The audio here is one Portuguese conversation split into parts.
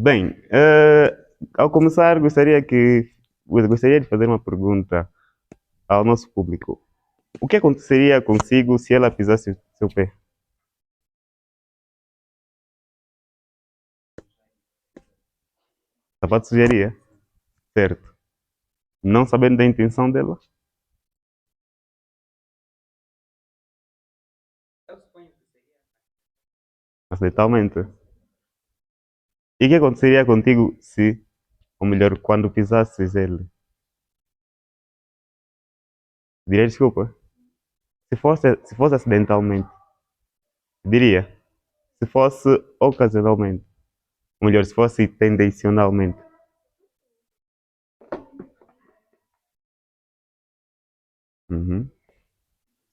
Bem, ao começar, gostaria de fazer uma pergunta ao nosso público. O que aconteceria consigo se ela pisasse o seu pé? Sapato sugeria, certo? Não sabendo da intenção dela, acidentalmente. E o que aconteceria contigo se, ou melhor, quando pisasses ele? Diria desculpa. Se fosse acidentalmente, diria. Se fosse ocasionalmente, ou melhor, se fosse tendencionalmente. Uhum.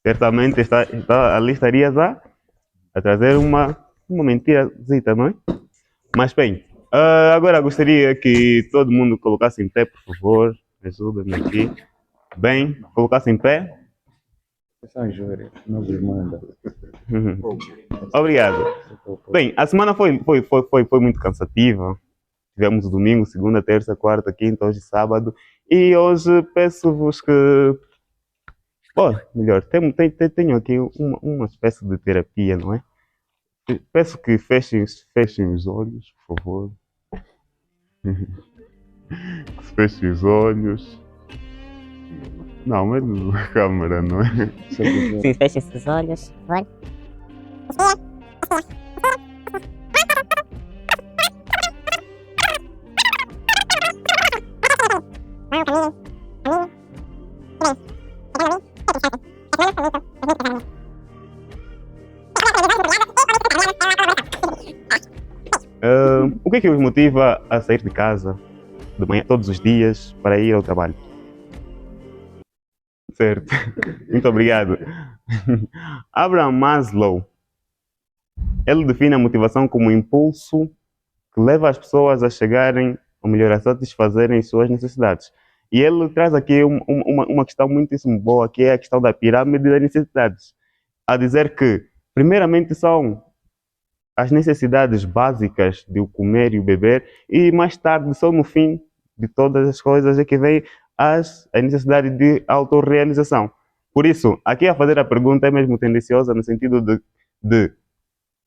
Certamente ali estarias a trazer uma mentirazita, não é? Mas bem, agora gostaria que todo mundo colocasse em pé, por favor. Ajuda-me aqui. Bem, colocasse em pé. São Júri, não vos manda. Obrigado. Bem, a semana foi muito cansativa. Tivemos o domingo, segunda, terça, quarta, quinta, hoje sábado. E hoje peço-vos que. Melhor, tenho aqui uma espécie de terapia, não é? Peço que fechem os olhos, por favor. Fechem os olhos. Não, mas a câmera, não é? Sim, fechem os olhos. Vai. O que é que os motiva a sair de casa de manhã, todos os dias, para ir ao trabalho? Certo. Muito obrigado. Abraham Maslow, ele define a motivação como um impulso que leva as pessoas a chegarem, ou melhor, a satisfazerem suas necessidades. E ele traz aqui uma questão muitíssimo boa, que é a questão da pirâmide das necessidades. A dizer que, primeiramente, são as necessidades básicas de o comer e o beber, e mais tarde, só no fim de todas as coisas, é que vem a necessidade de autorrealização. Por isso, aqui a fazer a pergunta é mesmo tendenciosa no sentido de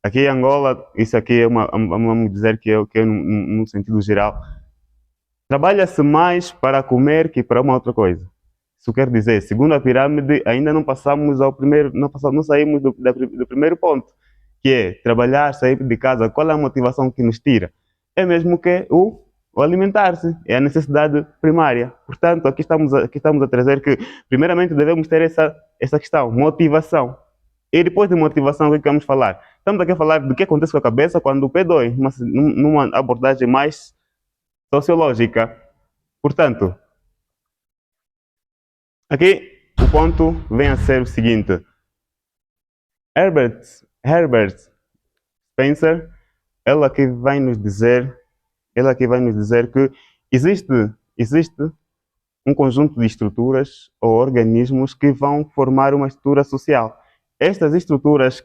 aqui em Angola, isso aqui é vamos dizer que é num sentido geral, trabalha-se mais para comer que para uma outra coisa. Isso quer dizer, segundo a pirâmide, ainda não passamos ao primeiro, não saímos do primeiro ponto, que é trabalhar, sair de casa. Qual é a motivação que nos tira? É mesmo que o alimentar-se, é a necessidade primária. Portanto, aqui estamos a trazer que, primeiramente, devemos ter essa questão, motivação. E depois de motivação, o que é que vamos falar? Estamos aqui a falar do que acontece com a cabeça quando o pé dói, numa abordagem mais sociológica. Portanto, aqui o ponto vem a ser o seguinte: Herbert Spencer, ele aqui vai nos dizer que existe um conjunto de estruturas ou organismos que vão formar uma estrutura social. Essas estruturas,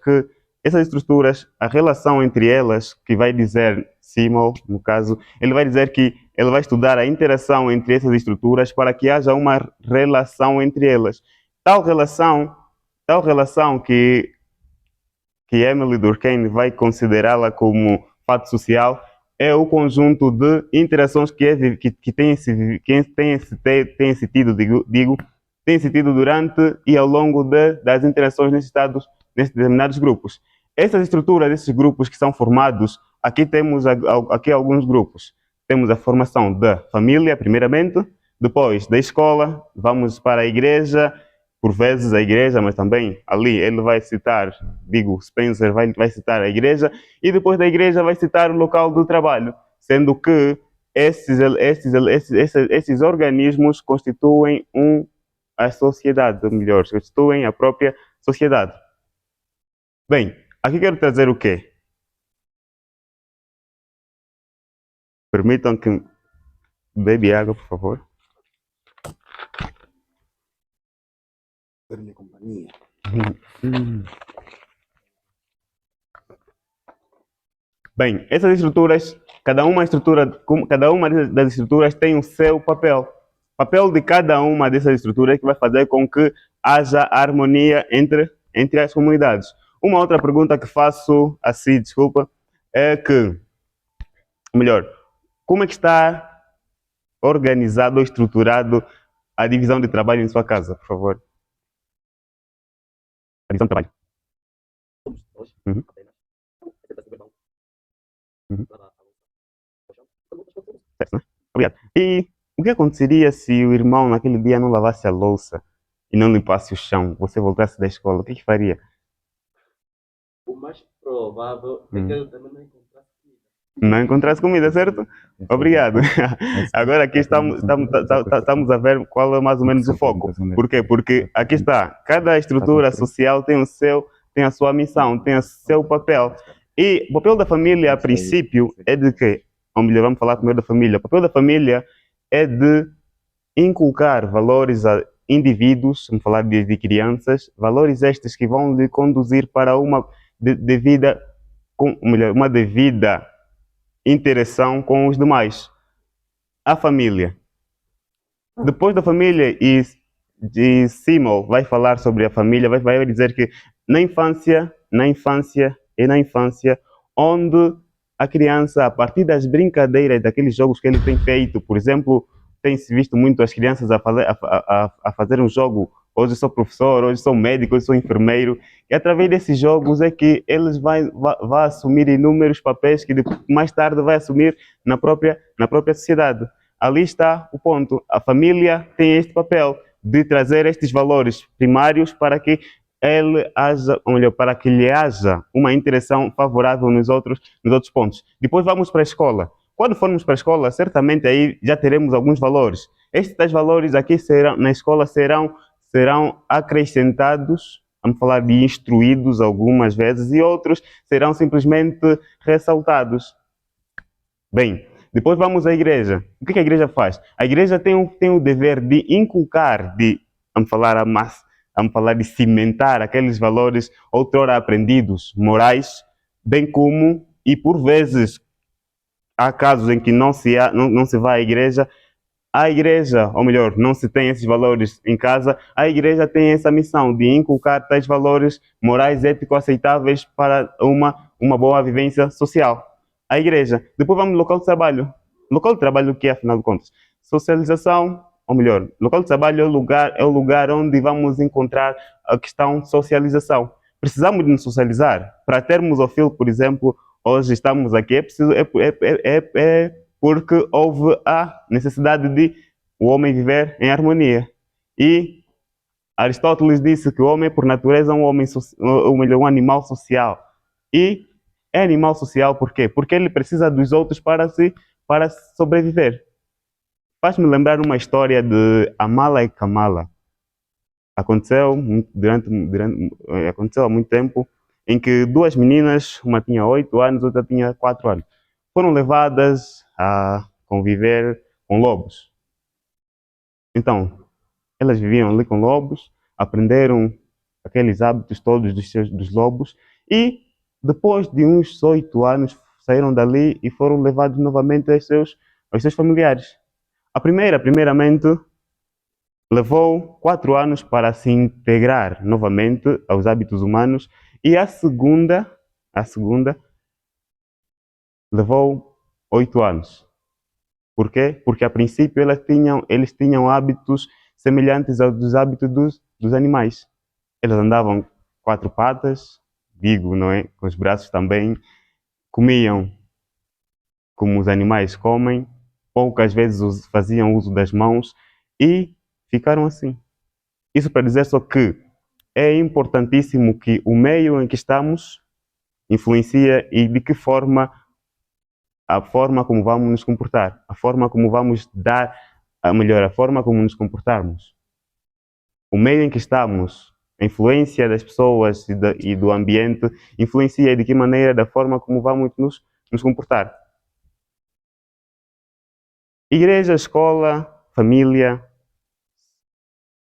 a relação entre elas, que vai dizer Simmel, no caso, ele vai dizer que ele vai estudar a interação entre essas estruturas para que haja uma relação entre elas. Tal relação, tal relação que Emily Durkheim vai considerá-la como fato social, é o conjunto de interações que tem-se tido, tem-se tido durante e ao longo das interações nesses determinados grupos. Essas estruturas desses grupos que são formados, aqui temos aqui alguns grupos. Temos a formação da família, primeiramente, depois da escola, vamos para a igreja, por vezes a igreja, mas também ali ele vai citar, Spencer vai citar a igreja, e depois da igreja vai citar o local do trabalho, sendo que esses organismos constituem a sociedade, ou melhor, constituem a própria sociedade. Bem, aqui quero trazer o quê? Permitam que bebe água, por favor. Ter minha companhia. Bem, essas estruturas Cada uma das estruturas tem o seu papel. O papel de cada uma dessas estruturas é que vai fazer com que haja harmonia entre as comunidades. Uma outra pergunta que faço assim, desculpa, é que, melhor, como é que está organizado ou estruturado a divisão de trabalho em sua casa, por favor? A divisão de trabalho. Uhum. Uhum. Certo, né? Obrigado. E o que aconteceria se o irmão naquele dia não lavasse a louça e não limpasse o chão? Você voltasse da escola, o que faria? O mais provável é que ele também não encontrasse comida. Não encontrasse comida, certo? Obrigado. Agora aqui estamos a ver qual é mais ou menos o foco. Por quê? Porque aqui está, cada estrutura social tem tem a sua missão, tem o seu papel. E o papel da família, a princípio, é de quê? Ou melhor, vamos falar primeiro da família. O papel da família é de inculcar valores a indivíduos, vamos falar de crianças, valores estes que vão lhe conduzir para uma devida interação com os demais. A família. Depois da família, e Simon vai falar sobre a família, vai dizer que na infância, onde a criança, a partir das brincadeiras, daqueles jogos que ele tem feito, por exemplo, tem-se visto muito as crianças a fazer um jogo, hoje sou professor, hoje sou médico, hoje sou enfermeiro, e através desses jogos é que eles vão assumir inúmeros papéis que mais tarde vai assumir na própria sociedade. Ali está o ponto. A família tem este papel de trazer estes valores primários para que para que lhe haja uma interação favorável nos outros pontos. Depois vamos para a escola. Quando formos para a escola, certamente aí já teremos alguns valores. Estes valores aqui na escola serão acrescentados, vamos falar de instruídos algumas vezes, e outros serão simplesmente ressaltados. Bem, depois vamos à igreja. O que a igreja faz? A igreja tem o dever de inculcar, vamos falar de cimentar aqueles valores outrora aprendidos, morais, bem como, e por vezes, há casos em que não se vai à igreja, ou melhor, não se tem esses valores em casa, a igreja tem essa missão de inculcar tais valores morais, éticos, aceitáveis para uma boa vivência social. A igreja. Depois vamos no local de trabalho. Local de trabalho o que é, afinal de contas? Socialização, ou melhor, local de trabalho é o lugar onde vamos encontrar a questão de socialização. Precisamos de nos socializar. Para termos o fio, por exemplo, hoje estamos aqui, porque houve a necessidade de o homem viver em harmonia. E Aristóteles disse que o homem, por natureza, é um animal social. E é animal social por quê? Porque ele precisa dos outros para sobreviver. Faz-me lembrar uma história de Amala e Kamala. Aconteceu há muito tempo, em que duas meninas, uma tinha 8 anos, outra tinha 4 anos, foram levadas a conviver com lobos. Então, elas viviam ali com lobos, aprenderam aqueles hábitos todos dos lobos e, depois de uns 8 anos, saíram dali e foram levados novamente aos seus familiares. A primeiramente, levou 4 anos para se integrar novamente aos hábitos humanos e a segunda levou 8 anos. Por quê? Porque a princípio eles tinham hábitos semelhantes aos dos hábitos dos animais. Eles andavam 4 patas, não é? Com os braços também, comiam como os animais comem, poucas vezes faziam uso das mãos e ficaram assim. Isso para dizer só que é importantíssimo que o meio em que estamos influencia e de que forma a forma como vamos nos comportar, a forma como vamos a forma como nos comportarmos. O meio em que estamos, a influência das pessoas e do ambiente, influencia de que maneira, da forma como vamos nos comportar. Igreja, escola, família,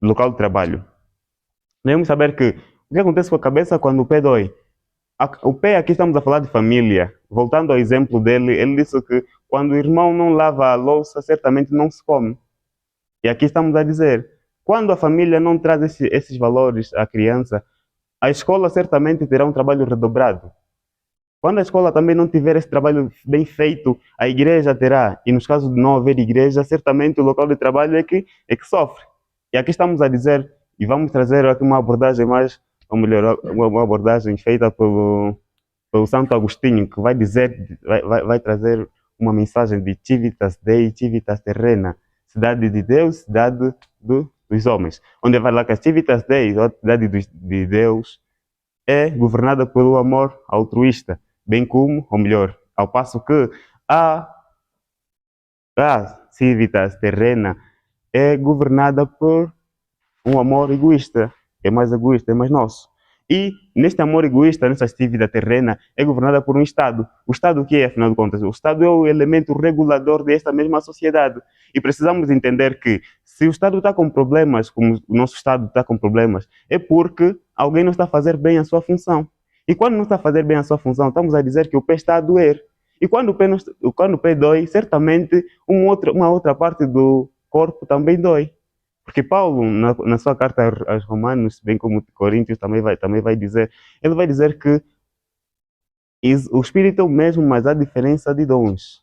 local de trabalho. Devemos saber que o que acontece com a cabeça quando o pé dói? O pé, aqui estamos a falar de família. Voltando ao exemplo dele, ele disse que quando o irmão não lava a louça, certamente não se come. E aqui estamos a dizer, quando a família não traz esses valores à criança, a escola certamente terá um trabalho redobrado. Quando a escola também não tiver esse trabalho bem feito, a igreja terá. E nos casos de não haver igreja, certamente o local de trabalho é que sofre. E aqui estamos a dizer, e vamos trazer aqui uma abordagem mais, ou melhor, uma abordagem feita pelo Santo Agostinho, que vai dizer, vai trazer uma mensagem de Civitas Dei, Civitas Terrena, cidade de Deus, cidade dos homens. Onde vai lá que a Civitas Dei, a cidade de Deus, é governada pelo amor altruísta, bem como, ou melhor, ao passo que a Civitas Terrena é governada por um amor egoísta, é mais egoísta, é mais nosso. E neste amor egoísta, nessa atividade terrena, é governada por um Estado. O Estado o que é, afinal de contas? O Estado é o elemento regulador desta mesma sociedade. E precisamos entender que se o Estado está com problemas, como o nosso Estado está com problemas, é porque alguém não está a fazer bem a sua função. E quando não está a fazer bem a sua função, estamos a dizer que o pé está a doer. E quando o pé dói, certamente uma outra parte do corpo também dói. Porque Paulo, na sua carta aos Romanos, bem como Coríntios, também vai dizer, ele vai dizer que o Espírito é o mesmo, mas há diferença de dons.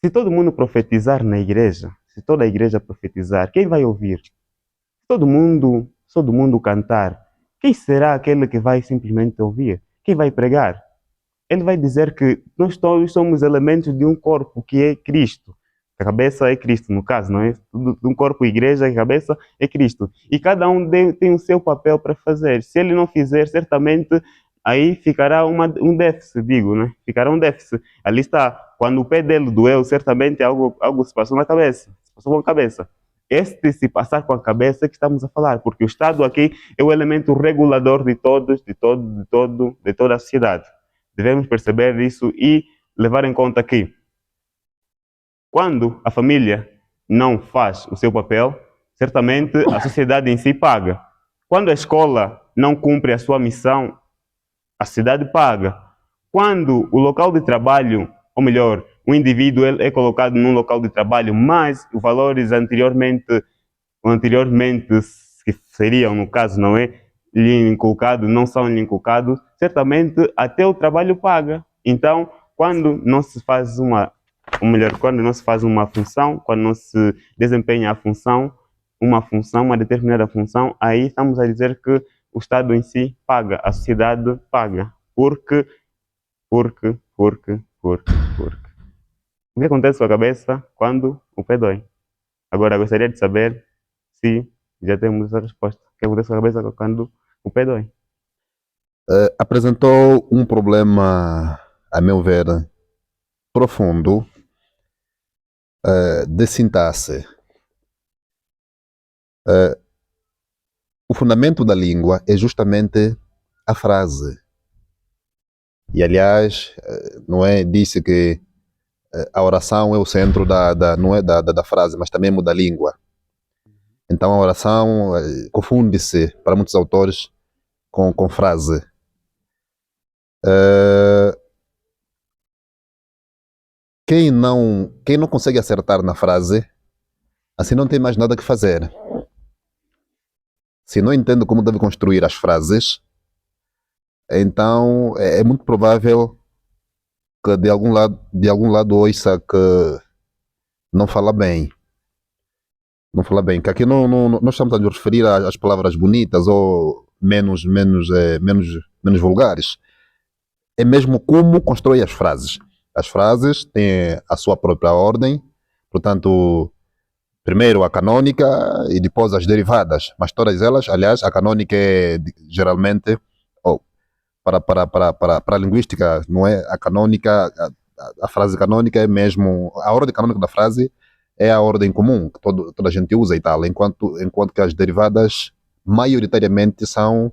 Se todo mundo profetizar na igreja, se toda a igreja profetizar, quem vai ouvir? Se todo mundo cantar, quem será aquele que vai simplesmente ouvir? Quem vai pregar? Ele vai dizer que nós todos somos elementos de um corpo que é Cristo. A cabeça é Cristo, no caso, não é? De um corpo igreja, a cabeça é Cristo. E cada um tem o seu papel para fazer. Se ele não fizer, certamente aí ficará um déficit, digo, né? Ficará um déficit. Ali está, quando o pé dele doeu, certamente algo se passou na cabeça, se passou com a cabeça. Este se passar com a cabeça é que estamos a falar, porque o Estado aqui é o elemento regulador de toda a sociedade. Devemos perceber isso e levar em conta que quando a família não faz o seu papel, certamente a sociedade em si paga. Quando a escola não cumpre a sua missão, a sociedade paga. Quando o local de trabalho, ou melhor, o indivíduo é colocado num local de trabalho, mas os valores anteriormente que seriam, no caso, não é, lhe inculcado, não são lhe inculcados, certamente até o trabalho paga. Então, quando não se faz quando não se faz uma função, quando não se desempenha uma determinada função, aí estamos a dizer que o Estado em si paga, a sociedade paga. Porque. O que acontece com a cabeça quando o pé dói? Agora, gostaria de saber se já temos a resposta. O que acontece com a cabeça quando o pé dói? Apresentou um problema, a meu ver, profundo de sintaxe. O fundamento da língua é justamente a frase. E, aliás, não é, disse que a oração é o centro não é da frase, mas também da língua. Então, a oração confunde-se, para muitos autores, com frase. Quem não consegue acertar na frase, assim não tem mais nada que fazer. Se não entende como deve construir as frases, então é muito provável que de algum lado ouça que não fala bem. Não fala bem. Que aqui nós estamos a nos referir às palavras bonitas ou menos vulgares. É mesmo como constrói as frases. As frases têm a sua própria ordem, portanto, primeiro a canônica e depois as derivadas, mas todas elas, aliás, a canônica é geralmente, para a linguística, não é? A canônica, a frase canônica é mesmo, a ordem canônica da frase é a ordem comum, que toda a gente usa e tal, enquanto que as derivadas, maioritariamente, são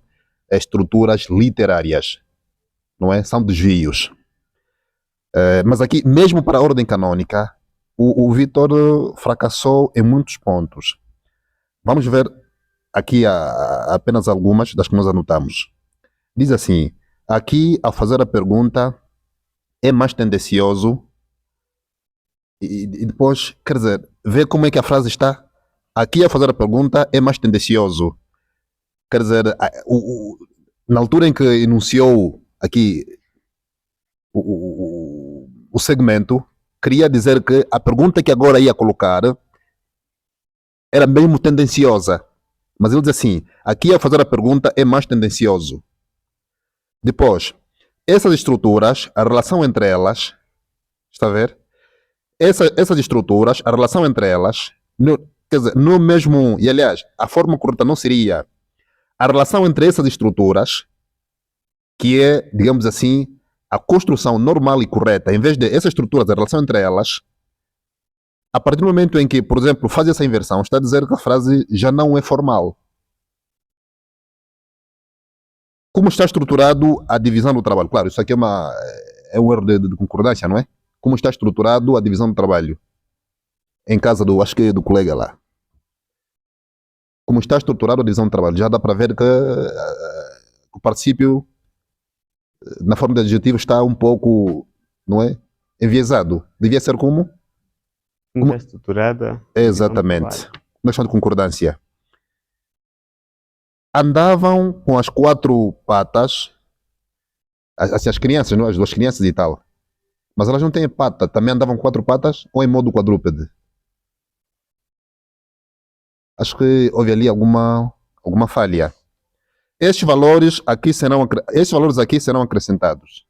estruturas literárias, não é? São desvios. Mas aqui, mesmo para a ordem canônica, o Vitor fracassou em muitos pontos. Vamos ver aqui apenas algumas das que nós anotamos. Diz assim: Aqui, ao fazer a pergunta, é mais tendencioso e depois, quer dizer, vê como é que a frase está. Aqui, ao fazer a pergunta, é mais tendencioso. Quer dizer, na altura em que enunciou aqui o segmento, queria dizer que a pergunta que agora ia colocar era mesmo tendenciosa. Mas ele diz assim: aqui ao fazer a pergunta é mais tendencioso. Depois, essas estruturas, a relação entre elas, está a ver? Essas estruturas, a relação entre elas, quer dizer, no mesmo. E aliás, a forma correta não seria a relação entre essas estruturas, que é, digamos assim, a construção normal e correta, em vez de essas estruturas, a relação entre elas, a partir do momento em que, por exemplo, faz essa inversão, está a dizer que a frase já não é formal. Como está estruturado a divisão do trabalho? Claro, isso aqui é um erro de concordância, não é? Como está estruturado a divisão do trabalho? Em casa do, acho que é do colega lá. Como está estruturado a divisão do trabalho? Já dá para ver que o particípio, na forma de adjetivo, está um pouco, não é? Enviesado. Devia ser como? Como está estruturada? Exatamente. Uma questão de concordância. Andavam com as quatro patas, assim, as crianças, não? As duas crianças e tal. Mas elas não têm pata. Também andavam com quatro patas ou em modo quadrúpede? Acho que houve ali alguma falha. Estes valores aqui serão acrescentados.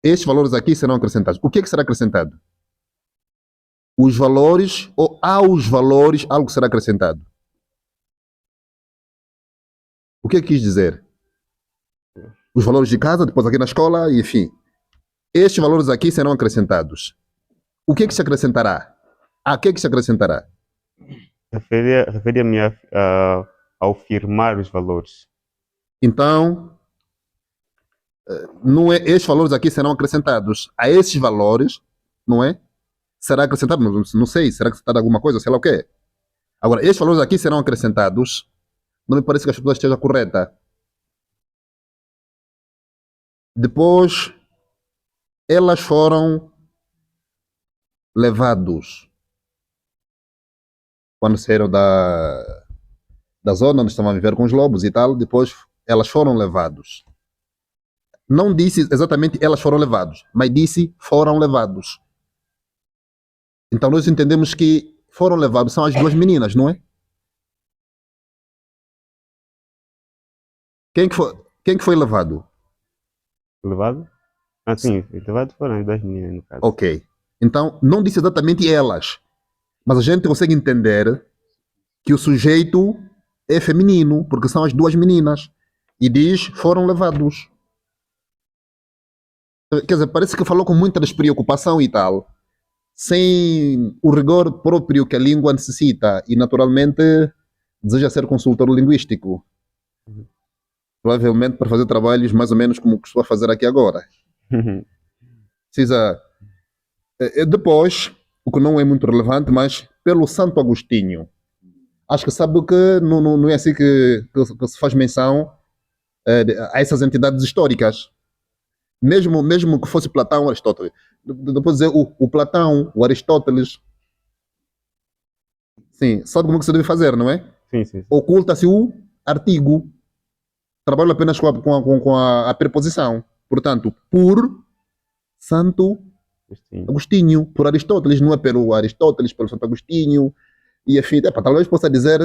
Estes valores aqui serão acrescentados. O que é que será acrescentado? Os valores ou aos valores algo será acrescentado? O que é que quis dizer? Os valores de casa, depois aqui na escola, e enfim. Estes valores aqui serão acrescentados. O que é que se acrescentará? A que é que se acrescentará? Referia-me ao firmar os valores. Então, não é, estes valores aqui serão acrescentados. A esses valores, não é? Será acrescentado, não sei, será acrescentado alguma coisa, sei lá o quê. Agora, estes valores aqui serão acrescentados. Não me parece que a estrutura esteja correta. Depois, elas foram levados quando saíram da zona onde estavam a viver com os lobos e tal. Depois, elas foram levados. Não disse exatamente elas foram levados, mas disse foram levados. Então, nós entendemos que foram levados são as duas meninas, não é? Quem que foi levado? Levado? Ah, sim, levado foram as duas meninas, no caso. Ok. Então, não disse exatamente elas. Mas a gente consegue entender que o sujeito é feminino, porque são as duas meninas. E diz, foram levados. Quer dizer, parece que falou com muita despreocupação e tal, sem o rigor próprio que a língua necessita. E, naturalmente, deseja ser consultor linguístico. Provavelmente para fazer trabalhos mais ou menos como estou a fazer aqui agora. Precisa. Depois, o que não é muito relevante, mas pelo Santo Agostinho. Acho que sabe que não é assim que se faz menção a essas entidades históricas. Mesmo que fosse Platão ou Aristóteles. Depois dizer o Platão, o Aristóteles. Sim, sabe como que se deve fazer, não é? Sim. Oculta-se o artigo. Trabalho apenas com a preposição. Portanto, por Santo Agostinho, por Aristóteles, não é pelo Aristóteles, pelo Santo Agostinho, e enfim, talvez possa dizer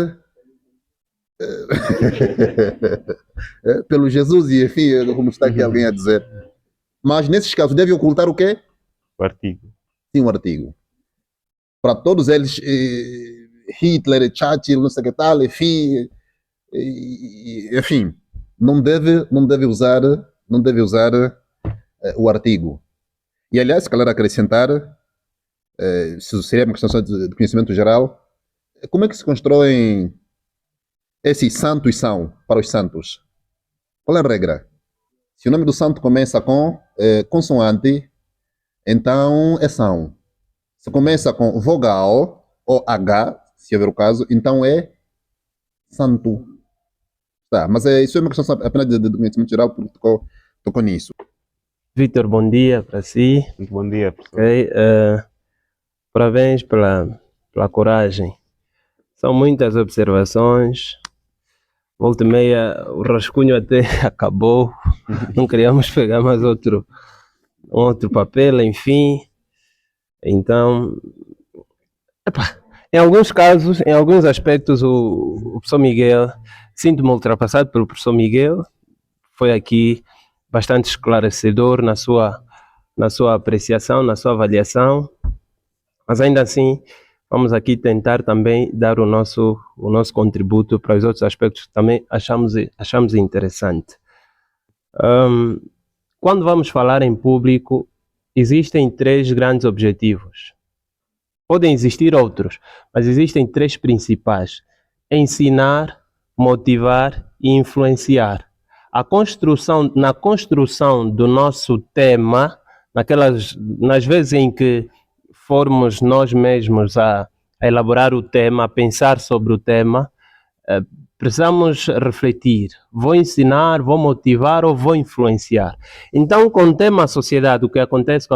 pelo Jesus, e enfim, como está aqui alguém a dizer. Mas nesses casos deve ocultar o quê? O artigo. Sim, o artigo. Para todos eles, Hitler, Churchill, não sei o que tal, enfim, não deve usar o artigo. E aliás, se calhar acrescentar, se seria uma questão de conhecimento geral, como é que se constroem esses santos são para os santos? Qual é a regra? Se o nome do santo começa com consoante, então é são. Se começa com vogal ou H, se houver o caso, então é santo. Tá, mas isso é uma questão apenas de conhecimento geral, porque tocou nisso. Vitor, bom dia para si. Muito bom dia, professor. Ok, parabéns pela coragem. São muitas observações. Volta e meia, o rascunho até acabou. Não queríamos pegar mais outro papel, enfim. Então, em alguns casos, em alguns aspectos, o professor Miguel, sinto-me ultrapassado pelo professor Miguel, foi aqui bastante esclarecedor na sua apreciação, na sua avaliação, mas ainda assim vamos aqui tentar também dar o nosso contributo para os outros aspectos que também achamos interessante. Quando vamos falar em público, existem 3 grandes objetivos. Podem existir outros, mas existem 3 principais: ensinar, motivar e influenciar. Na construção do nosso tema, nas vezes em que formos nós mesmos a elaborar o tema, a pensar sobre o tema, precisamos refletir: vou ensinar, vou motivar ou vou influenciar? Então, com o tema sociedade, o que acontece com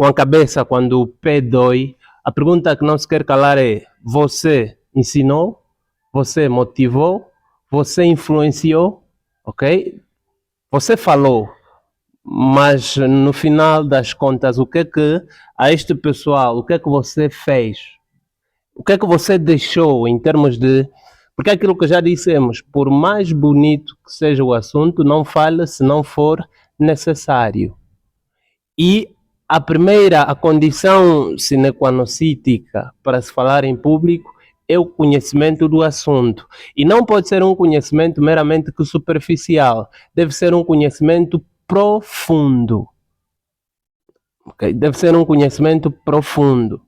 a cabeça quando o pé dói, a pergunta que não se quer calar é: você ensinou? Você motivou? Você influenciou? Ok? Você falou, mas no final das contas, o que é que a este pessoal, o que é que você fez? O que é que você deixou em termos de... Porque é aquilo que já dissemos, por mais bonito que seja o assunto, não fale se não for necessário. E a condição sine qua non para se falar em público é o conhecimento do assunto. E não pode ser um conhecimento meramente superficial. Deve ser um conhecimento profundo. Okay? Deve ser um conhecimento profundo.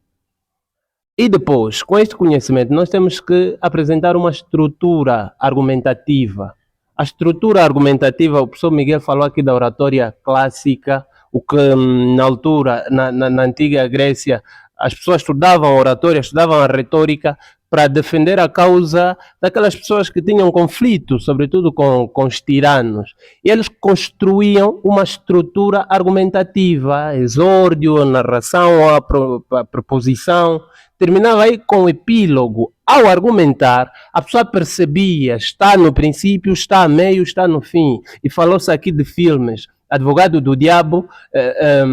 E depois, com este conhecimento, nós temos que apresentar uma estrutura argumentativa. A estrutura argumentativa, o professor Miguel falou aqui da oratória clássica, o que na altura, na antiga Grécia, as pessoas estudavam a oratória, estudavam a retórica para defender a causa daquelas pessoas que tinham conflito, sobretudo com os tiranos. E eles construíam uma estrutura argumentativa, exórdio, narração, a proposição. Terminava aí com o epílogo. Ao argumentar, a pessoa percebia, está no princípio, está a meio, está no fim. E falou-se aqui de filmes. Advogado do Diabo é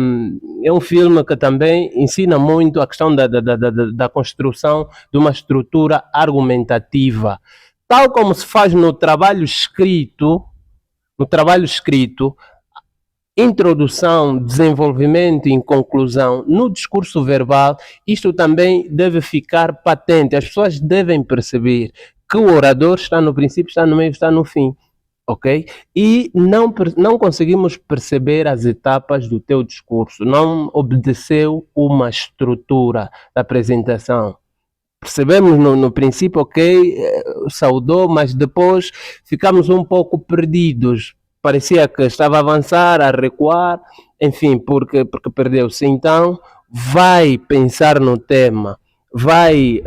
um filme que também ensina muito a questão da construção de uma estrutura argumentativa. Tal como se faz no trabalho escrito, introdução, desenvolvimento e conclusão, no discurso verbal, isto também deve ficar patente. As pessoas devem perceber que o orador está no princípio, está no meio, está no fim. Ok? E não conseguimos perceber as etapas do teu discurso, não obedeceu uma estrutura da apresentação. Percebemos no princípio, ok, saudou, mas depois ficamos um pouco perdidos. Parecia que estava a avançar, a recuar, enfim, porque perdeu-se. Então, vai pensar no tema, vai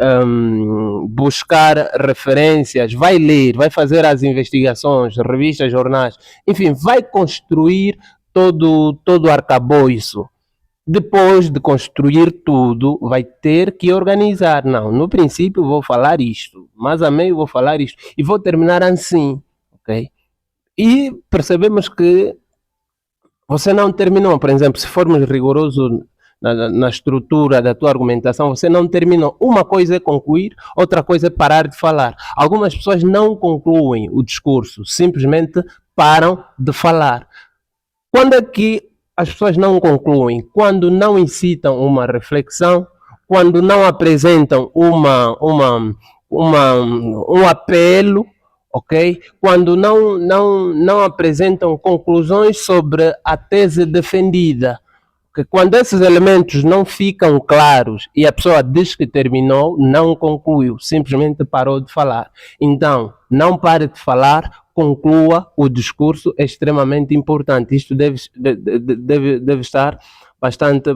buscar referências, vai ler, vai fazer as investigações, revistas, jornais, enfim, vai construir todo o arcabouço. Depois de construir tudo, vai ter que organizar. Não, no princípio vou falar isto, mas a meio vou falar isto e vou terminar assim, ok? E percebemos que você não terminou. Por exemplo, se formos rigorosos na estrutura da tua argumentação, você não terminou. Uma coisa é concluir, outra coisa é parar de falar. Algumas pessoas não concluem o discurso, simplesmente param de falar. Quando é que as pessoas não concluem? Quando não incitam uma reflexão, quando não apresentam um apelo, ok? Quando não apresentam conclusões sobre a tese defendida. Porque quando esses elementos não ficam claros e a pessoa diz que terminou, não concluiu, simplesmente parou de falar. Então, não pare de falar, conclua o discurso é extremamente importante. Isto deve estar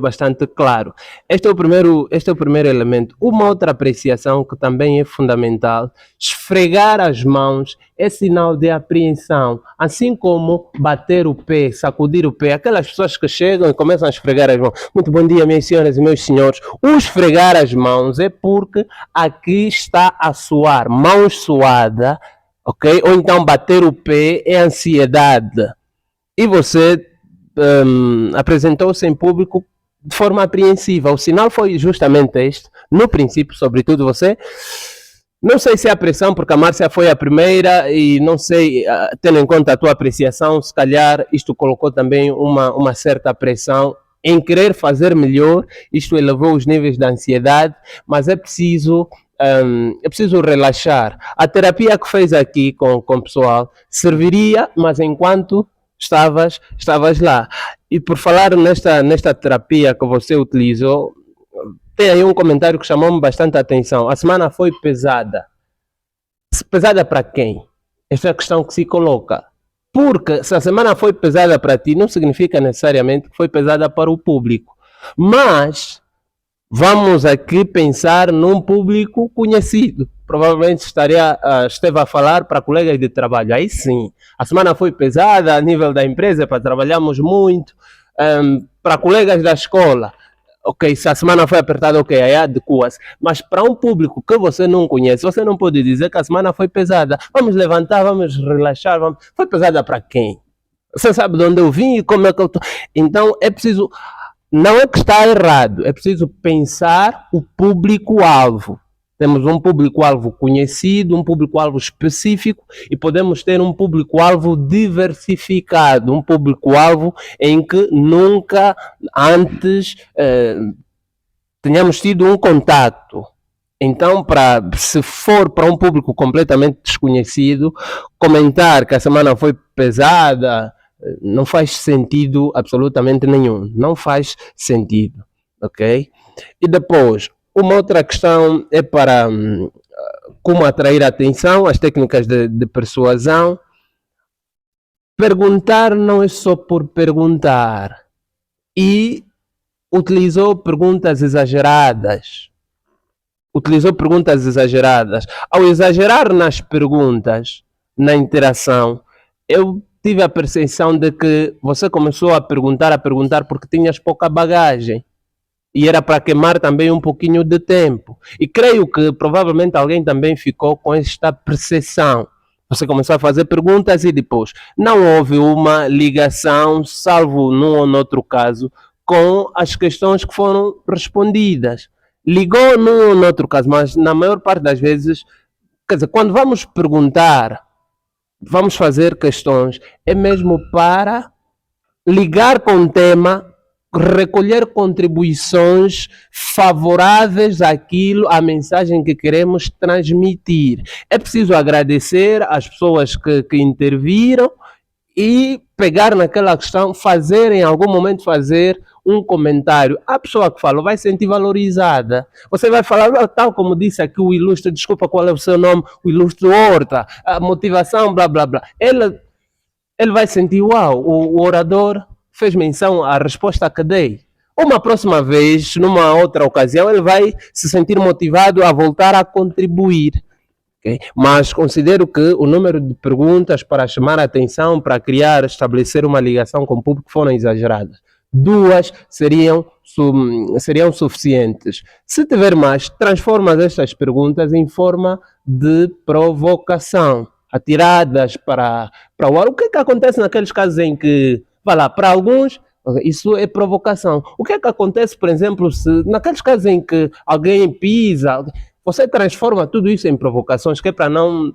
bastante claro. Este é o primeiro elemento. Uma outra apreciação que também é fundamental: esfregar as mãos é sinal de apreensão, assim como bater o pé, sacudir o pé. Aquelas pessoas que chegam e começam a esfregar as mãos. Muito bom dia, minhas senhoras e meus senhores. O esfregar as mãos é porque aqui está a suar, mão suada, ok? Ou então bater o pé é ansiedade. E você apresentou-se em público de forma apreensiva. O sinal foi justamente este. No princípio, sobretudo, você... Não sei se é a pressão, porque a Márcia foi a primeira e não sei, tendo em conta a tua apreciação, se calhar isto colocou também uma certa pressão em querer fazer melhor. Isto elevou os níveis de ansiedade, mas é preciso relaxar. A terapia que fez aqui com o pessoal serviria, mas enquanto estavas lá. E por falar nesta terapia que você utilizou, tem aí um comentário que chamou-me bastante a atenção. A semana foi pesada. Pesada para quem? Esta é a questão que se coloca. Porque se a semana foi pesada para ti, não significa necessariamente que foi pesada para o público. Mas vamos aqui pensar num público conhecido. Provavelmente esteve a falar para colegas de trabalho. Aí sim, a semana foi pesada a nível da empresa, para trabalharmos muito. Para colegas da escola, ok, se a semana foi apertada, ok, aí adequa-se. Mas para um público que você não conhece, você não pode dizer que a semana foi pesada. Vamos levantar, vamos relaxar. Foi pesada para quem? Você sabe de onde eu vim e como é que eu estou? Então é preciso... Não é que está errado, é preciso pensar o público-alvo. Temos um público-alvo conhecido, um público-alvo específico e podemos ter um público-alvo diversificado, um público-alvo em que nunca antes tenhamos tido um contato. Então, se for para um público completamente desconhecido, comentar que a semana foi pesada não faz sentido absolutamente nenhum. Não faz sentido, ok? E depois, uma outra questão é para como atrair a atenção, as técnicas de persuasão. Perguntar não é só por perguntar. E utilizou perguntas exageradas. Ao exagerar nas perguntas, na interação, eu tive a percepção de que você começou a perguntar porque tinhas pouca bagagem. E era para queimar também um pouquinho de tempo. E creio que provavelmente alguém também ficou com esta percepção. Você começou a fazer perguntas e depois não houve uma ligação, salvo num ou noutro caso, com as questões que foram respondidas. Ligou num ou noutro caso, mas na maior parte das vezes, quer dizer, quando vamos perguntar, vamos fazer questões, é mesmo para ligar com o tema, recolher contribuições favoráveis àquilo, à mensagem que queremos transmitir. É preciso agradecer às pessoas que interviram e pegar naquela questão, em algum momento fazer um comentário. A pessoa que falou vai se sentir valorizada. Você vai falar, tal como disse aqui o ilustre, desculpa, qual é o seu nome? O ilustre Horta, a motivação, blá, blá, blá. Ele vai sentir, uau, o orador fez menção à resposta que dei. Uma próxima vez, numa outra ocasião, ele vai se sentir motivado a voltar a contribuir. Okay? Mas considero que o número de perguntas para chamar a atenção, para estabelecer uma ligação com o público foram exageradas. 2 seriam suficientes. Se tiver mais, transforma estas perguntas em forma de provocação, atiradas para o ar. O que é que acontece naqueles casos em que, para alguns, isso é provocação. O que é que acontece, por exemplo, naqueles casos em que alguém pisa, você transforma tudo isso em provocações, que é para não...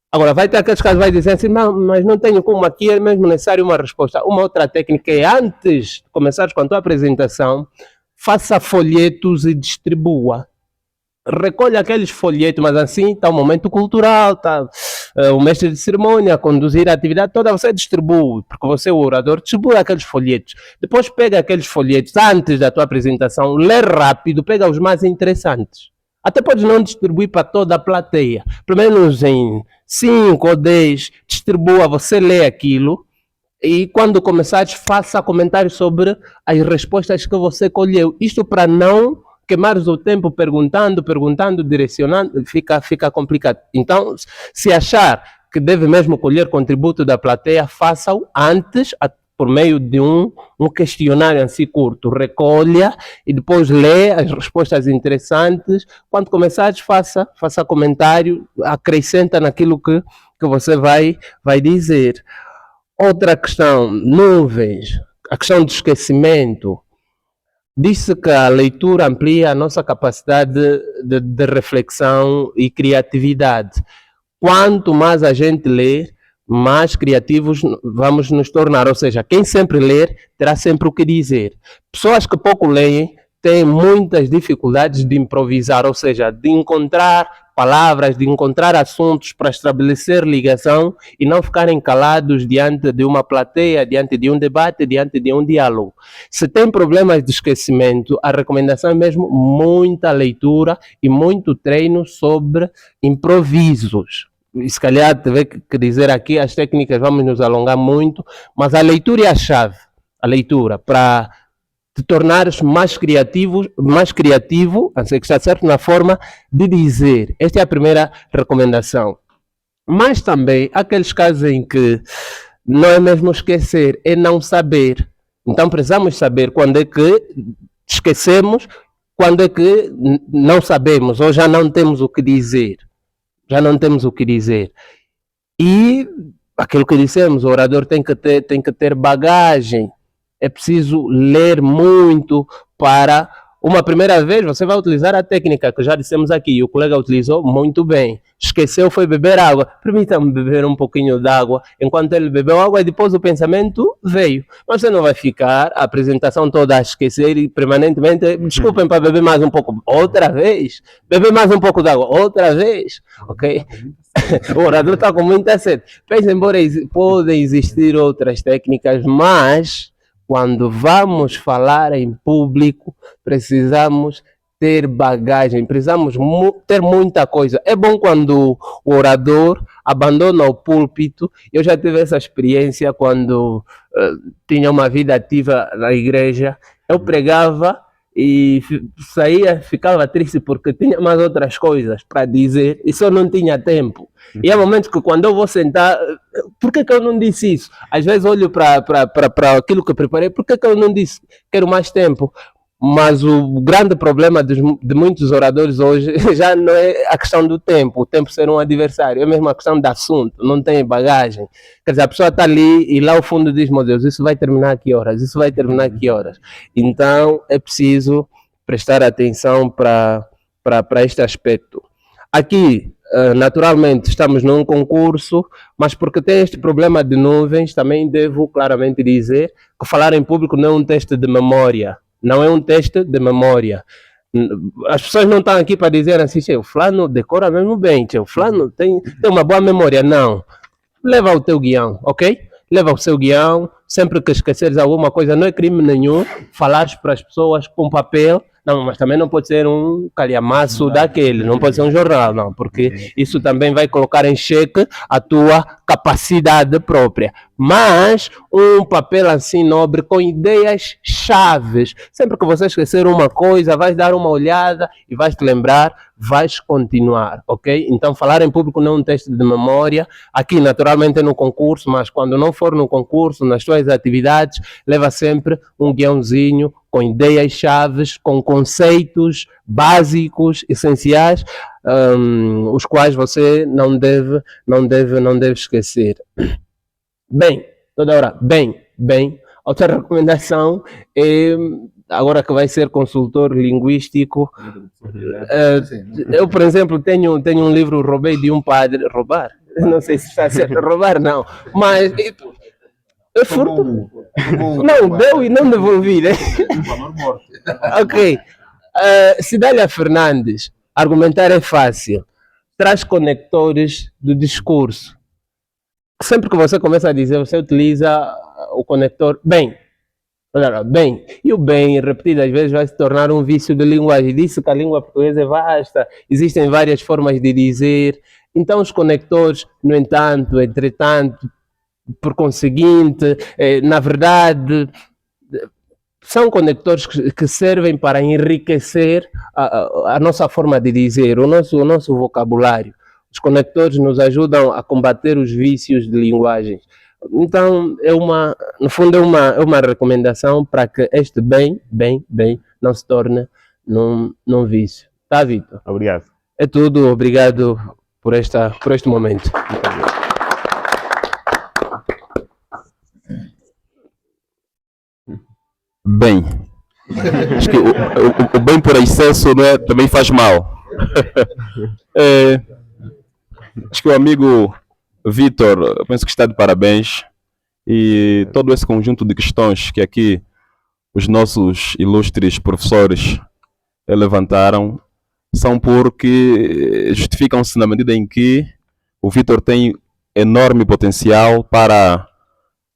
Agora, vai ter aqueles casos que vai dizer assim, mas não tenho como, aqui é mesmo necessário uma resposta. Uma outra técnica é, antes de começar com a tua apresentação, faça folhetos e distribua. Recolha aqueles folhetos, mas assim está o momento cultural, está o mestre de cerimônia a conduzir a atividade toda, você distribui, porque você é o orador, distribui aqueles folhetos. Depois pega aqueles folhetos, antes da tua apresentação, lê rápido, pega os mais interessantes. Até pode não distribuir para toda a plateia, pelo menos em 5 ou 10, distribua, você lê aquilo e quando começares faça comentários sobre as respostas que você colheu. Isto para não queimares o tempo perguntando, direcionando, fica complicado. Então, se achar que deve mesmo colher contributo da plateia, faça-o antes, por meio de um questionário assim curto. Recolha e depois lê as respostas interessantes. Quando começares, faça comentário, acrescenta naquilo que você vai dizer. Outra questão, nuvens, a questão do esquecimento. Diz-se que a leitura amplia a nossa capacidade de reflexão e criatividade. Quanto mais a gente lê, mais criativos vamos nos tornar. Ou seja, quem sempre ler terá sempre o que dizer. Pessoas que pouco leem têm muitas dificuldades de improvisar, ou seja, de encontrar palavras, de encontrar assuntos para estabelecer ligação e não ficarem calados diante de uma plateia, diante de um debate, diante de um diálogo. Se tem problemas de esquecimento, a recomendação é mesmo muita leitura e muito treino sobre improvisos. E se calhar tiver que dizer aqui, as técnicas vamos nos alongar muito, mas a leitura é a chave, a leitura, para te tornares mais criativo, assim que está certo, na forma de dizer. Esta é a primeira recomendação. Mas também, há aqueles casos em que não é mesmo esquecer, é não saber. Então precisamos saber quando é que esquecemos, quando é que não sabemos, ou já não temos o que dizer. Já não temos o que dizer. E aquilo que dissemos, o orador tem que ter bagagem. É preciso ler muito para... Uma primeira vez você vai utilizar a técnica que já dissemos aqui, e o colega utilizou muito bem. Esqueceu, foi beber água. Permita-me beber um pouquinho de água. Enquanto ele bebeu água, e depois o pensamento veio. Mas você não vai ficar a apresentação toda a esquecer e permanentemente, desculpem para beber mais um pouco. Outra vez. Beber mais um pouco de água. Outra vez. Ok? O orador está com muita sede. Pense, embora podem existir outras técnicas, mas... quando vamos falar em público, precisamos ter bagagem, precisamos ter muita coisa. É bom quando o orador abandona o púlpito. Eu já tive essa experiência quando tinha uma vida ativa na igreja. Eu pregava e saía, ficava triste porque tinha mais outras coisas para dizer e só não tinha tempo. E há momentos que quando eu vou sentar, por que eu não disse isso? Às vezes olho para aquilo que eu preparei, por que eu não disse? Quero mais tempo. Mas o grande problema de muitos oradores hoje já não é a questão do tempo, o tempo ser um adversário, é mesmo a questão do assunto, não tem bagagem. Quer dizer, a pessoa está ali e lá ao fundo diz, meu Deus, isso vai terminar a que horas? Isso vai terminar a que horas? Então é preciso prestar atenção para este aspecto. Aqui, naturalmente, estamos num concurso, mas porque tem este problema de nuvens, também devo claramente dizer que falar em público não é um teste de memória. Não é um teste de memória. As pessoas não estão aqui para dizer assim, o fulano decora mesmo bem, o fulano tem uma boa memória. Não. Leva o teu guião, ok? Leva o seu guião. Sempre que esqueceres alguma coisa, não é crime nenhum falares para as pessoas com papel. Não, mas também não pode ser um calhamaço daquele, não pode ser um jornal, não, porque isso também vai colocar em xeque a tua capacidade própria. Mas um papel assim nobre, com ideias chaves. Sempre que você esquecer uma coisa, vais dar uma olhada e vais te lembrar, vais continuar, ok? Então falar em público não é um teste de memória. Aqui naturalmente é no concurso, mas quando não for no concurso, nas tuas atividades, leva sempre um guiãozinho com ideias chaves, com conceitos básicos, essenciais, os quais você não deve esquecer. Bem, toda hora, bem. Outra recomendação é, agora que vai ser consultor linguístico, eu, por exemplo, tenho um livro, roubei de um padre, roubar? Não sei se está certo, roubar não, mas... É furto? Não, deu e não devolvi, né? Ok. Cidália Fernandes, argumentar é fácil. Traz conectores do discurso. Sempre que você começa a dizer, você utiliza o conector bem. Bem. E o bem, repetidas vezes, vai se tornar um vício de linguagem. Disse que a língua portuguesa é vasta, existem várias formas de dizer. Então os conectores, no entanto, entretanto, por conseguinte, na verdade, são conectores que servem para enriquecer a nossa forma de dizer, o nosso vocabulário. Os conectores nos ajudam a combater os vícios de linguagem. Então, no fundo, é uma recomendação para que este bem não se torne num vício. Tá, Vitor? Obrigado. É tudo. Obrigado por este momento. Bem, acho que o bem por excesso, não é, também faz mal. Acho que o amigo Vitor, eu penso que está de parabéns, e todo esse conjunto de questões que aqui os nossos ilustres professores levantaram são porque justificam-se na medida em que o Vitor tem enorme potencial para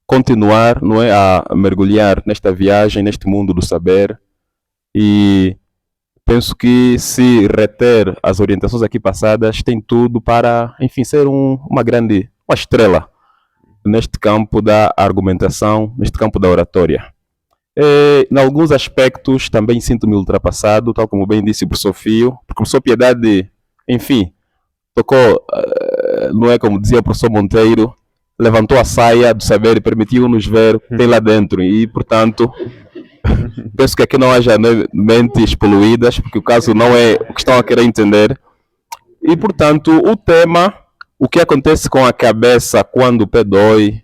continuar, não é, a mergulhar nesta viagem, neste mundo do saber, e penso que se reter as orientações aqui passadas tem tudo para, enfim, ser uma estrela neste campo da argumentação, neste campo da oratória. Em alguns aspectos também sinto-me ultrapassado, tal como bem disse o professor Fio, porque o professor Piedade, enfim, tocou, não é como dizia o professor Monteiro, levantou a saia do saber e permitiu-nos ver o que tem lá dentro. E, portanto, penso que aqui não haja mentes poluídas, porque o caso não é o que estão a querer entender. E, portanto, o tema, o que acontece com a cabeça quando o pé dói,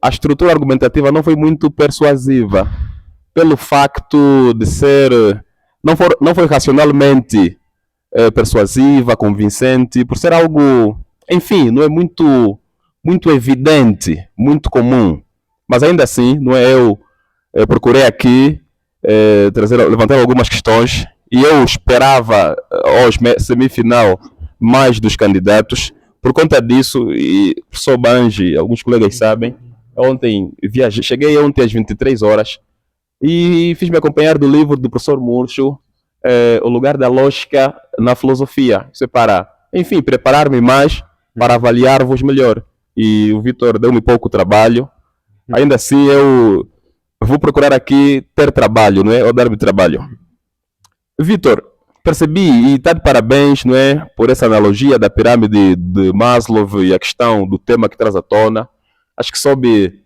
a estrutura argumentativa não foi muito persuasiva, pelo facto de ser, não foi racionalmente persuasiva, convincente, por ser algo, enfim, não é muito evidente, muito comum. Mas ainda assim, não é, eu procurei aqui levantar algumas questões, e eu esperava hoje semifinal mais dos candidatos. Por conta disso, e o professor Banji, alguns colegas sabem, cheguei ontem às 23 horas e fiz-me acompanhar do livro do professor Murcho, O Lugar da Lógica na Filosofia. Isso é para, enfim, preparar-me mais para avaliar-vos melhor. E o Vitor deu-me pouco trabalho. Ainda assim, eu vou procurar aqui ter trabalho, não é? Ou dar-me trabalho. Vitor, percebi, e está de parabéns, não é? Por essa analogia da pirâmide de Maslow e a questão do tema que traz à tona. Acho que soube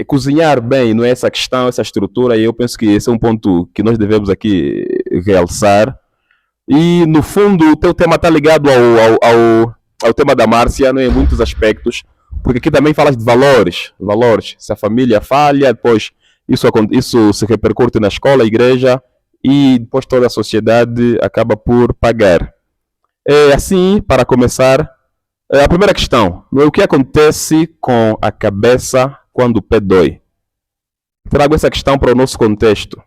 cozinhar bem, não é, essa questão, essa estrutura, e eu penso que esse é um ponto que nós devemos aqui realçar. E, no fundo, o teu tema está ligado ao tema da Márcia, não é, em muitos aspectos, porque aqui também falas de valores. Se a família falha, depois isso se repercute na escola, igreja, e depois toda a sociedade acaba por pagar. Assim, para começar, a primeira questão, o que acontece com a cabeça quando o pé dói? Trago essa questão para o nosso contexto.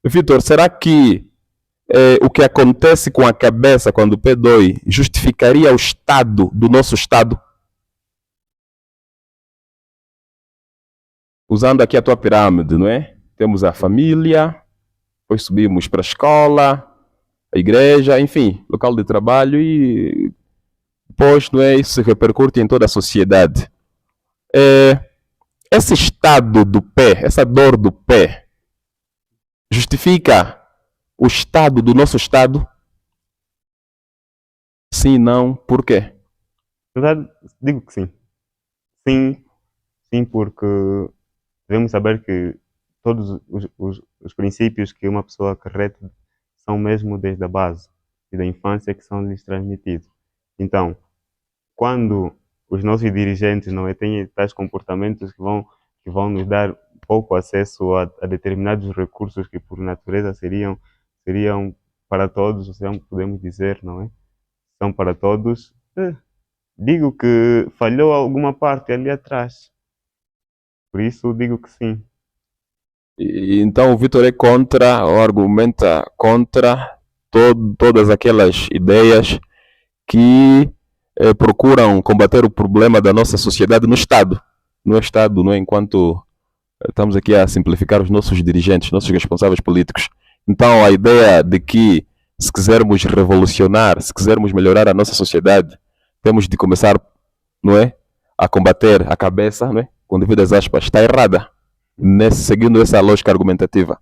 Vitor, será que o que acontece com a cabeça quando o pé dói justificaria o estado do nosso estado? Usando aqui a tua pirâmide, não é? Temos a família, depois subimos para a escola, a igreja, enfim, local de trabalho, e depois, não é, isso se repercute em toda a sociedade. Esse estado do pé, essa dor do pé, justifica o estado do nosso estado? Sim, não, por quê? Na verdade, digo que sim. Sim, porque devemos saber que todos os princípios que uma pessoa acarreta são mesmo desde a base e da infância que são lhes transmitidos. Então, quando os nossos dirigentes não têm tais comportamentos que vão nos dar pouco acesso a determinados recursos que por natureza seriam para todos, ou seja, podemos dizer, não é? São para todos. Digo que falhou alguma parte ali atrás. Por isso digo que sim. E então o Vitor é contra, ou argumenta contra todas aquelas ideias que procuram combater o problema da nossa sociedade no Estado. No Estado, não é? Enquanto estamos aqui a simplificar os nossos dirigentes, nossos responsáveis políticos. Então a ideia de que se quisermos revolucionar, se quisermos melhorar a nossa sociedade, temos de começar, não é, a combater a cabeça, não é, com devidas aspas, está errada, seguindo essa lógica argumentativa.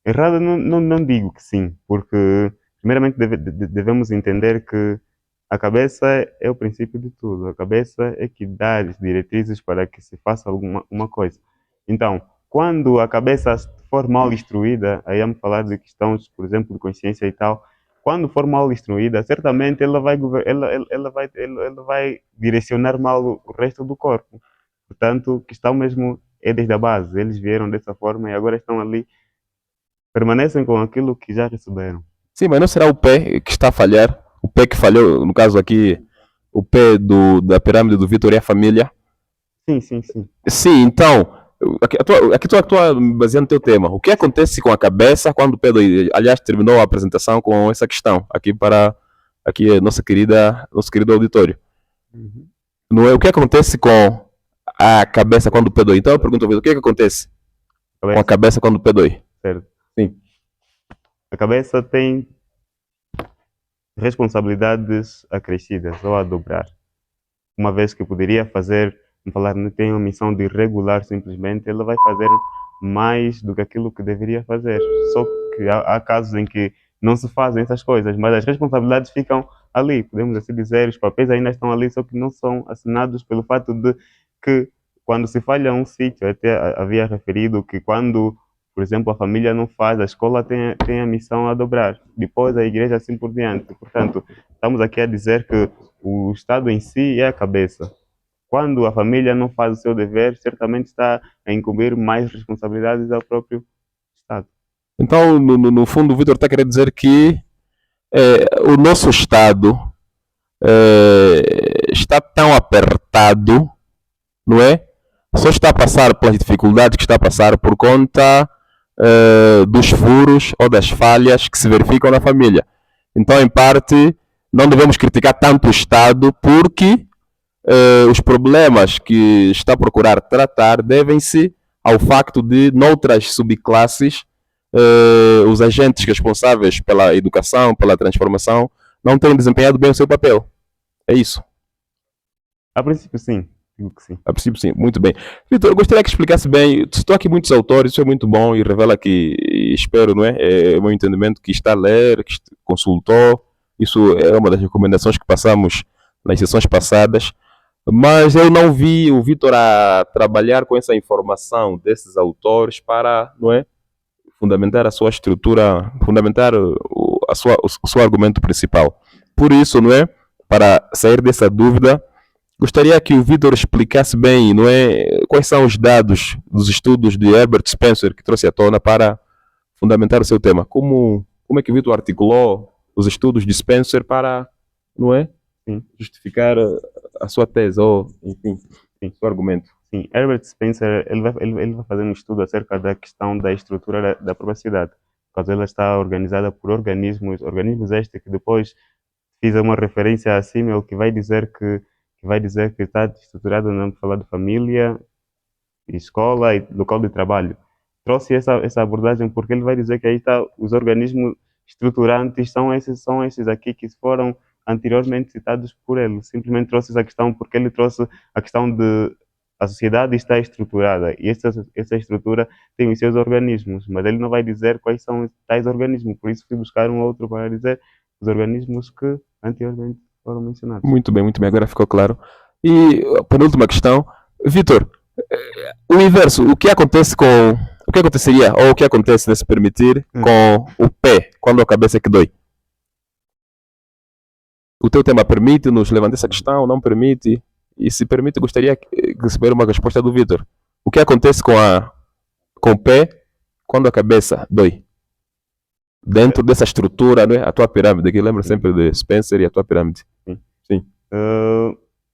Errada não digo que sim, porque primeiramente devemos entender que a cabeça é o princípio de tudo. A cabeça é que dá as diretrizes para que se faça uma coisa. Então, quando a cabeça for mal instruída, aí vamos falar de questões, por exemplo, de consciência e tal, quando for mal instruída, certamente ela vai direcionar mal o resto do corpo. Portanto, a questão mesmo é desde a base. Eles vieram dessa forma e agora estão ali, permanecem com aquilo que já receberam. Sim, mas não será o pé que está a falhar? O pé que falhou, no caso aqui, o pé da pirâmide do Vitor e a família? Sim. Sim, então, aqui estou baseando no teu tema. O que acontece com a cabeça quando o pé dói? Aliás, terminou a apresentação com essa questão, aqui para nosso querido auditório. Uhum. Não é o que acontece com a cabeça quando o pé dói? Então eu pergunto ao Vitor, o que é que acontece com a cabeça quando o pé dói? Certo. Sim. A cabeça tem responsabilidades acrescidas ou a dobrar. Uma vez que poderia fazer, vamos falar, não tem a missão de regular simplesmente, ela vai fazer mais do que aquilo que deveria fazer. Só que há casos em que não se fazem essas coisas, mas as responsabilidades ficam ali, podemos assim dizer, os papéis ainda estão ali, só que não são assinados pelo fato de que quando se falha um sítio, até havia referido que quando, por exemplo, a família não faz, a escola tem a missão a dobrar, depois a igreja assim por diante. Portanto, estamos aqui a dizer que o Estado em si é a cabeça. Quando a família não faz o seu dever, certamente está a incumbir mais responsabilidades ao próprio Estado. Então, no fundo, o Vitor está querendo dizer que o nosso Estado está tão apertado, não é? Só está a passar pelas dificuldades que está a passar por conta dos furos ou das falhas que se verificam na família. Então, em parte, não devemos criticar tanto o Estado porque os problemas que está a procurar tratar devem-se ao facto de, noutras subclasses, os agentes responsáveis pela educação, pela transformação, não terem desempenhado bem o seu papel. É isso? A princípio, sim. Digo que sim. A princípio, sim. Muito bem. Vitor, eu gostaria que explicasse bem. Citou aqui muitos autores, isso é muito bom e revela que, espero, não é? É o meu entendimento que está a ler, que consultou. Isso é uma das recomendações que passamos nas sessões passadas. Mas eu não vi o Vitor a trabalhar com essa informação desses autores para, não é, fundamentar a sua estrutura, fundamentar o seu argumento principal. Por isso, não é, para sair dessa dúvida, gostaria que o Vitor explicasse bem, não é, quais são os dados dos estudos de Herbert Spencer que trouxe à tona para fundamentar o seu tema. Como é que o Vitor articulou os estudos de Spencer para, não é, justificar a sua tese ou, enfim, o seu argumento? Sim, Herbert Spencer ele vai fazer um estudo acerca da questão da estrutura da própria cidade, porque ela está organizada por organismos estes que depois fiz uma referência acima, que vai dizer que está estruturado, não falar de família, escola e local de trabalho. Trouxe essa abordagem porque ele vai dizer que aí está os organismos estruturantes são esses aqui que foram anteriormente citados por ele. Simplesmente trouxe essa questão porque ele trouxe a questão de a sociedade está estruturada e essa estrutura tem os seus organismos, mas ele não vai dizer quais são tais organismos, por isso fui buscar um outro para dizer os organismos que anteriormente foram mencionados. Muito bem, agora ficou claro. E a penúltima questão, Vitor, o inverso, o que aconteceria, ou o que acontece de se permitir com o pé, quando a cabeça é que dói? O teu tema permite-nos levantar essa questão, não permite? E se permite, gostaria de receber uma resposta do Vitor. O que acontece com o pé quando a cabeça dói? Dentro dessa estrutura, não é? A tua pirâmide, que lembra sempre de Spencer e a tua pirâmide. Sim.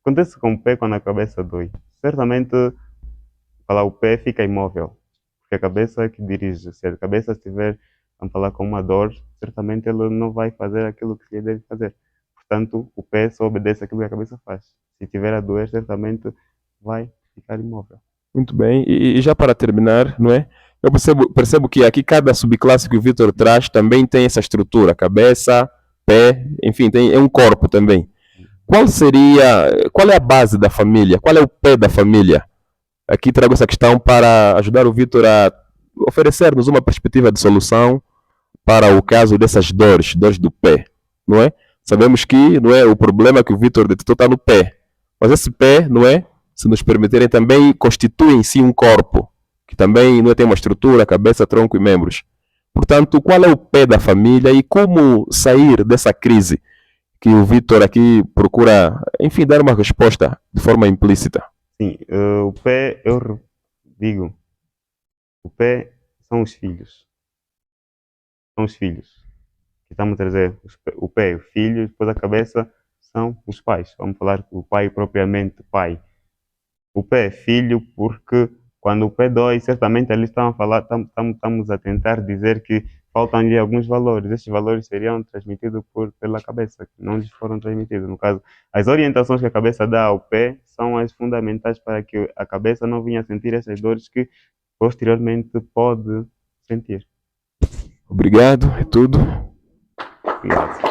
Acontece com o pé quando a cabeça dói. Certamente, o pé fica imóvel, porque a cabeça é que dirige. Se a cabeça estiver, vamos falar, com uma dor, certamente ela não vai fazer aquilo que ele deve fazer. Portanto, o pé só obedece aquilo que a cabeça faz. Se tiver a doer, certamente vai ficar imóvel. Muito bem. E já para terminar, não é? Eu percebo que aqui cada subclasse que o Vitor traz também tem essa estrutura, cabeça, pé, enfim, é um corpo também. Qual é a base da família? Qual é o pé da família? Aqui trago essa questão para ajudar o Vitor a oferecer-nos uma perspectiva de solução para o caso dessas dores do pé, não é? Sabemos que, não é, o problema que o Vitor detectou está no pé, mas esse pé, não é, se nos permitirem, também constitui em si um corpo, que também não é, tem uma estrutura, cabeça, tronco e membros. Portanto, qual é o pé da família e como sair dessa crise que o Vitor aqui procura, enfim, dar uma resposta de forma implícita? Sim, o pé, digo, o pé são os filhos. São os filhos. Que estamos a trazer o pé, o filho, depois a cabeça são os pais. Vamos falar o pai propriamente pai. O pé é filho porque quando o pé dói, certamente ali estão a falar, estamos a tentar dizer que faltam-lhe alguns valores. Estes valores seriam transmitidos pela cabeça, que não lhes foram transmitidos. No caso, as orientações que a cabeça dá ao pé são as fundamentais para que a cabeça não venha a sentir essas dores que posteriormente pode sentir. Obrigado, é tudo. Obrigado.